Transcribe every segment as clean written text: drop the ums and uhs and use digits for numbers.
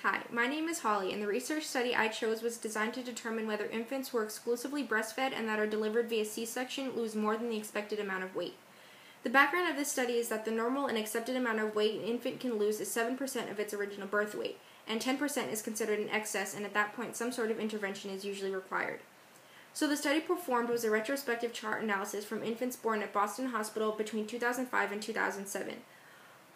Hi, my name is Holly, and the research study I chose was designed to determine whether infants who are exclusively breastfed and that are delivered via C-section lose more than the expected amount of weight. The background of this study is that the normal and accepted amount of weight an infant can lose is 7% of its original birth weight, and 10% is considered an excess, and at that point some sort of intervention is usually required. So the study performed was a retrospective chart analysis from infants born at Boston Hospital between 2005 and 2007.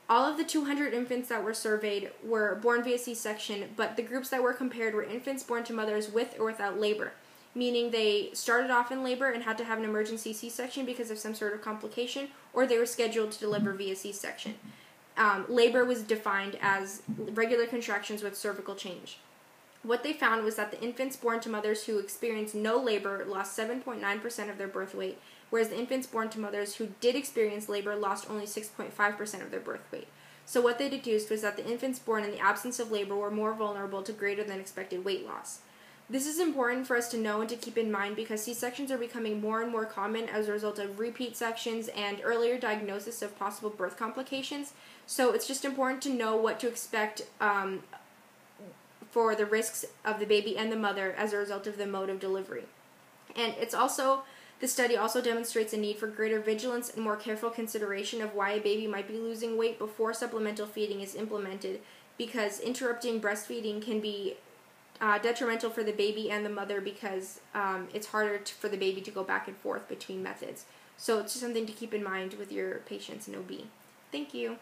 All of the 200 infants that were surveyed were born via C-section, but the groups that were compared were infants born to mothers with or without labor, meaning they started off in labor and had to have an emergency C-section because of some sort of complication, or they were scheduled to deliver via C-section. Labor was defined as regular contractions with cervical change. What they found was that the infants born to mothers who experienced no labor lost 7.9% of their birth weight, whereas the infants born to mothers who did experience labor lost only 6.5% of their birth weight. So what they deduced was that the infants born in the absence of labor were more vulnerable to greater than expected weight loss. This is important for us to know and to keep in mind because C-sections are becoming more and more common as a result of repeat sections and earlier diagnosis of possible birth complications. So it's just important to know what to expect for the risks of the baby and the mother as a result of the mode of delivery. And the study also demonstrates a need for greater vigilance and more careful consideration of why a baby might be losing weight before supplemental feeding is implemented, because interrupting breastfeeding can be detrimental for the baby and the mother because it's harder for the baby to go back and forth between methods. So it's just something to keep in mind with your patients in OB. Thank you.